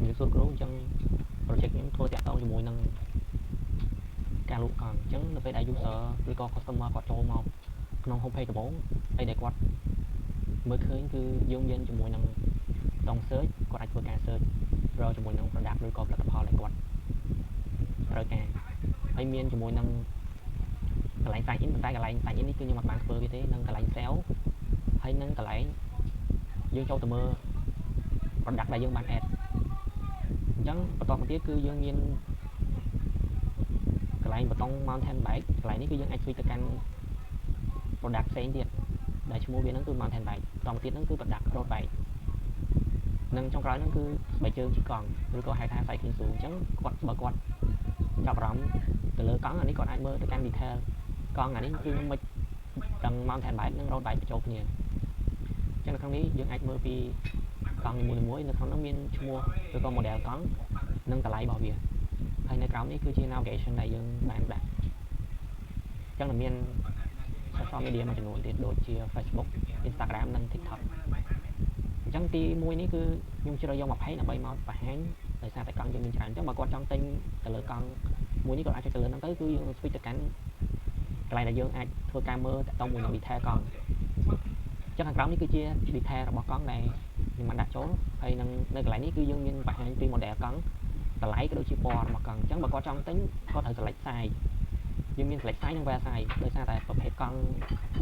មានសួរគ្រូអញ្ចឹង project ខ្ញុំធ្វើតាក់ទងជាមួយនឹងការលក់កង់អញ្ចឹងនៅពេលដែល user ឬក៏ customer គាត់ចូលមកក្នុង homepage ដំបូងហើយដែលគាត់មើលឃើញគឺយើងមានជាមួយនឹងដង search គាត់អាចធ្វើការ search រកជាមួយនឹង product ឬក៏ផលិតផលដែលគាត់ត្រូវការហើយមានជាមួយនឹងកន្លែង sign in ប៉ុន្តែកន្លែង sign in នេះគឺខ្ញុំអត់បានធ្វើវាទេនឹងកន្លែង sale ហើយនឹងកន្លែងយើងចូលទៅមើល product ដែលយើងបាន add អញ្ចឹងបន្តមកទៀតគឺយើងមានកន្លែងប៊ូតុង mountain bike កន្លែងនេះគឺយើងអាច switch ទៅកាន់ product ផ្សេងទៀតដែលឈ្មោះវាហ្នឹងគឺ mountain bike បន្តមកទៀតហ្នឹងគឺ product road bike និងចុងក្រោយហ្នឹងគឺស្បែកជើងជិះកង់ឬក៏ហៅថា cycling shoe អញ្ចឹងគាត់បើគាត់ចាប់អារម្មណ៍ទៅលើកង់អានេះគាត់អាចមើលទៅកាន់ detail កង់អានេះគឺមិនទាំង mountain bike និង road bike បញ្ចូលគ្នាអញ្ចឹងនៅក្នុងនេះយើងអាចមើលពីកង់នីមួយៗនៅក្នុងនោះមានឈ្មោះឬក៏ model កង់និងតម្លៃរបស់វាហើយនៅក្រោមនេះគឺជា navigation ដែលយើងបានដាក់អញ្ចឹងមាន social media មួយចំនួនទៀតដូចជា Facebook Instagram និង TikTok អញ្ចឹងទី1នេះគឺខ្ញុំជ្រើសយក20ដើម្បីមកបង្ហាញដោយសារតែកង់យើងមានច្រើនអញ្ចឹងបើគាត់ចង់ទិញទៅលើកង់មួយនេះគាត់អាចចុចទៅលើហ្នឹងទៅគឺយើង switch ទៅកាន់កន្លែងដែលយើងអាចធ្វើការមើលតាក់ទងមួយនឹង detail កង់អញ្ចឹងខាងក្រោមនេះគឺជា detail របស់កង់ដែលខ្ញុំបានដាក់ចូលហើយនឹងនៅកន្លែងនេះគឺយើងមានបង្ហាញពី model កង់តម្លៃក៏ដូចជាពណ៌របស់កង់អញ្ចឹងបើគាត់ចង់ទិញគាត់ត្រូវ select size យើងមាន select size និង wear size ដោយសារតែប្រភេទកង់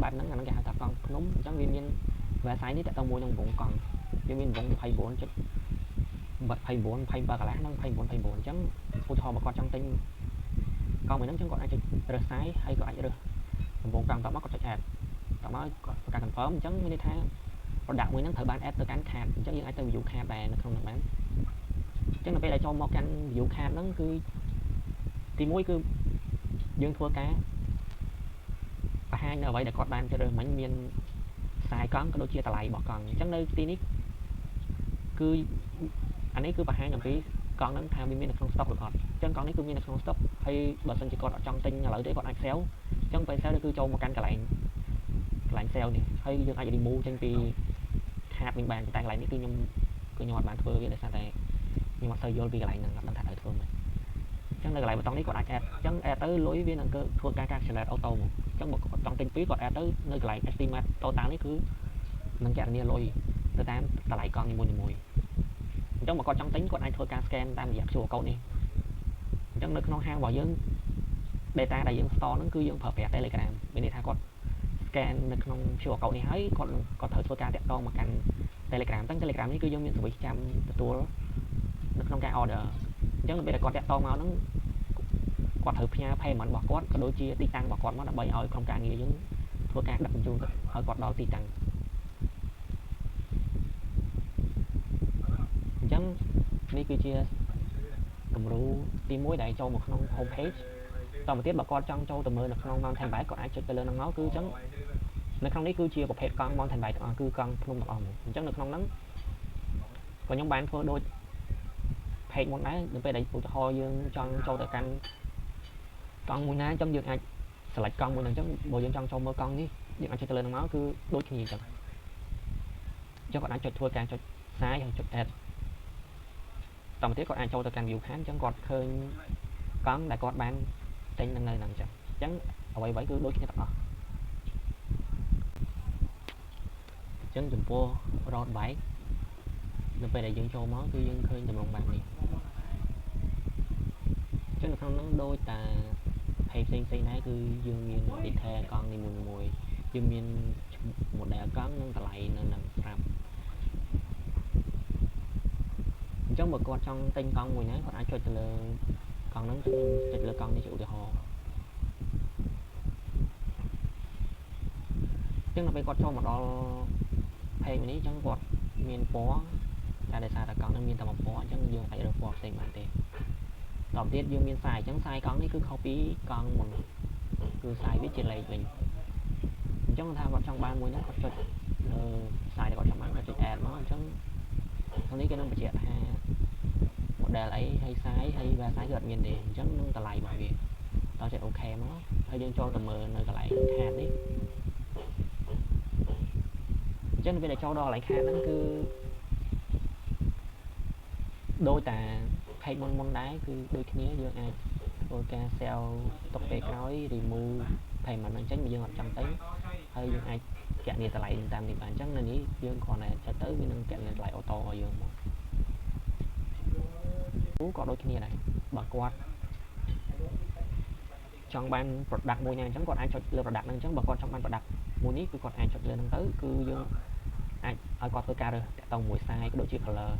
បែបហ្នឹងអាហ្នឹងគេហៅថាកង់ភ្នំអញ្ចឹងវាមាន wear size នេះតាក់ទងមួយនឹងវងកង់យើងមានវង 24.29 27កន្លះនិង 29 អញ្ចឹងឧទាហរណ៍បើគាត់ចង់ទិញកង់មួយហ្នឹងអញ្ចឹងគាត់អាចចុចរើស size ហើយគាត់អាចរើសវងកង់តមកគាត់ចុច add តមកគាត់ប្រកាស confirm អញ្ចឹងមានន័យថា product មួយហ្នឹងត្រូវបាន add ទៅកាន់ cart អញ្ចឹងយើងអាចទៅ view cart ដែរនៅក្នុងនោះបានអញ្ចឹងនៅពេលដែលចូលមកកាន់ view cart ហ្នឹងគឺទី1គឺយើងធ្វើការបង្ហាញនៅអ្វីដែលគាត់បានជ្រើសរើសមិញមានខ្សែកង់ក៏ដូចជាតម្លៃរបស់កង់អញ្ចឹងនៅទីនេះគឺអានេះគឺបង្ហាញអំពីកង់ហ្នឹងថាវាមាននៅក្នុង stock ឬអត់អញ្ចឹងកង់នេះគឺមាននៅក្នុង stock ហើយបើសិនជាគាត់អត់ចង់ទិញឥឡូវទេគាត់អាច sell អញ្ចឹងពេល sell គឺចូលមកកាន់កន្លែង sell នេះហើយយើងអាច remove ចេញពី cart វិញបានតែកន្លែងនេះគឺខ្ញុំអត់បានធ្វើវាដោយសារតែខ្ញុំអត់សូវយល់ពីកន្លែងហ្នឹងអត់ដឹងថាត្រូវធ្វើមិនអញ្ចឹងនៅកន្លែងប៊ូតុងនេះគាត់អាច add អញ្ចឹង add ទៅលុយវានឹងធ្វើការ calculate auto មកអញ្ចឹងបើគាត់ចង់ទិញពីរគាត់ add ទៅនៅកន្លែង estimate total នេះគឺនឹងគណនាលុយទៅតាមតម្លៃកង់នីមួយៗអញ្ចឹងបើគាត់ចង់ទិញគាត់អាចធ្វើការ scan តាមរយៈ QR code នេះអញ្ចឹងនៅក្នុងហាងរបស់យើង data ដែលយើង store ហ្នឹងគឺយើងប្រើប្រាស់ Telegram មានន័យថាគាត់ scan នៅក្នុង QR code នេះហើយគាត់ត្រូវធ្វើការតាក់ទងមកកាន់ Telegram ទាំង Telegram នេះគឺយើងមាន service ចាំទទួលនៅក្នុងការ order អញ្ចឹងពេលដែលគាត់តាក់ទងមកហ្នឹងគាត់ត្រូវផ្ញើ payment របស់គាត់ក៏ដូចជាទីតាំងរបស់គាត់មកដើម្បីឲ្យក្រុមការងារយើងធ្វើការដឹកជញ្ជូនឲ្យគាត់ដល់ទីតាំងអញ្ចឹងនេះគឺជាគំរូទី1ដែលចូលមកក្នុង homepage តទៅទៀតបើគាត់ចង់ចូលទៅមើលនៅក្នុង mountain bike គាត់អាចចុចទៅលើហ្នឹងមកគឺអញ្ចឹងនៅក្នុងនេះគឺជាប្រភេទកង់ mountain bike ទាំងអស់គឺកង់ភ្នំទាំងអស់មកអញ្ចឹងនៅក្នុងហ្នឹងក៏ខ្ញុំបានធ្វើដូច page មុនដែរនៅពេលដែលឧទាហរណ៍យើងចង់ចូលទៅកាន់កង់មួយណាអញ្ចឹងយើងអាច select កង់មួយហ្នឹងអញ្ចឹងបើយើងចង់ចូលមើលកង់នេះយើងអាចចុចទៅលើហ្នឹងមកគឺដូចគ្នាអញ្ចឹងគាត់អាចចុចធ្វើការចុច size ហើយចុច add តទៅទៀតគាត់អាចចូលទៅកាន់ view cart អញ្ចឹងគាត់ឃើញកង់ដែលគាត់បានទិញនៅហ្នឹងអញ្ចឹងអ្វីៗគឺដូចគ្នាទាំងអស់អញ្ចឹងចំពោះ road bike នៅពេលដែលយើងចូលមកគឺយើងឃើញតម្រង់បែបនេះអញ្ចឹងនៅក្នុងហ្នឹងដូចតែ page ផ្សេងដែរគឺយើងមាន detail កង់នីមួយៗយើងមាន model កង់និងតម្លៃនៅនឹងស្រាប់អញ្ចឹងបើគាត់ចង់ទិញកង់មួយណាគាត់អាចចុចទៅលើកង់ហ្នឹងខ្ញុំចុចលើកង់នេះជាឧទាហរណ៍អញ្ចឹងដល់ពេលគាត់ចូលមកដល់ page នេះអញ្ចឹងគាត់មានពណ៌តែដោយសារតែកង់ហ្នឹងមានតែមួយពណ៌អញ្ចឹងយើងអាចរើសពណ៌ផ្សេងបានទេដល់ទៀតយើងមានខ្សែអញ្ចឹងខ្សែកង់នេះគឺខុសពីកង់មុនគឺខ្សែវាជាលេខវិញអញ្ចឹងថាគាត់ចង់បានមួយណាគាត់ចុចលើខ្សែដែលគាត់ចង់បានគាត់ចុច add មកអញ្ចឹងខាងនេះគេនឹងបញ្ជាក់ថា model អីហើយ size ហើយ wear size គឺអត់មានទេអញ្ចឹងនឹងតម្លៃរបស់វាដល់ចុច OK មកហើយយើងចូលទៅមើលនៅកន្លែង cart នេះអញ្ចឹងពេលដែលចូលដល់កន្លែង cart ហ្នឹងគឺ đôi ta hay môn đáy cứ đôi khi dương ai thôi ca sell tốc về nói remove thầy mà nó tránh dương trong tính hơi dương ai kẹt này ta lại tam thì bản chất nên ý dương còn này sẽ tới với nâng kẹt này lại auto rồi dương cú có đôi khi này bật quạt trong ban product mua nha chẳng còn ai cho lên product nâng chẳng bật con trong ban product mua ní cứ còn ai cho lên nâng tới cứ dương ai ở con tôi ca rồi tông mùi sai cái độ chữ color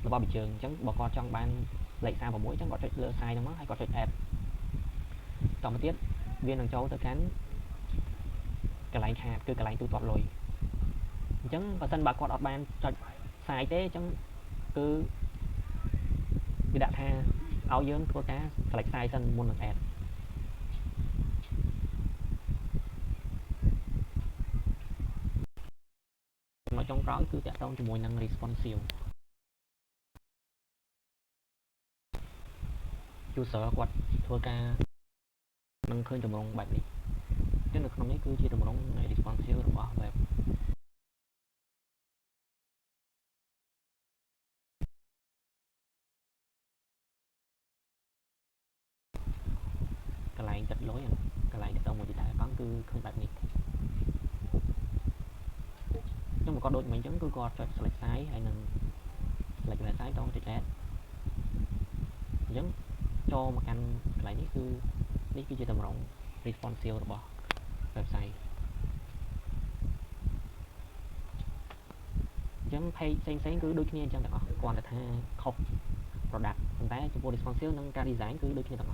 là bao bị trường chẳng bật con trong ban lấy sao vào mũi chẳng có cho lên sai trong nó hay có cho add tổng tiết viên thằng châu tôi cắn cái lạnh hạt cứ cái lạnh tôi toàn lùi chẳng và sân bà con ở ban cho sai thế chẳng cứ bị đặt ha áo dưỡng của cá lạch sai sân môn được add mà trong đó cứ chạy tông cho mùi năng responsive chú sợ quạt thua ca nâng khơi tùm rong bạch đi chứ được không ấy cứ chia tùm rong này responsive rồi bỏ về cái lại chật lối cái lại tông một chị đại con cứ khơi bạch đi nhưng mà con đôi mình chẳng cứ co cho lệch sai hay là lệch sai trong cái chat giống cho một anh lại ní cứ chia tùm rong responsive rồi bỏ website chẳng thay sáng cứ đôi khi chẳng được còn là tha không product chúng ta cho responsive nâng ca design cứ đôi khi được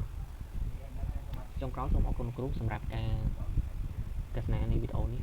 trong đó trong một con group សម្រាប់ការទស្សនានៃវីដេអូនេះ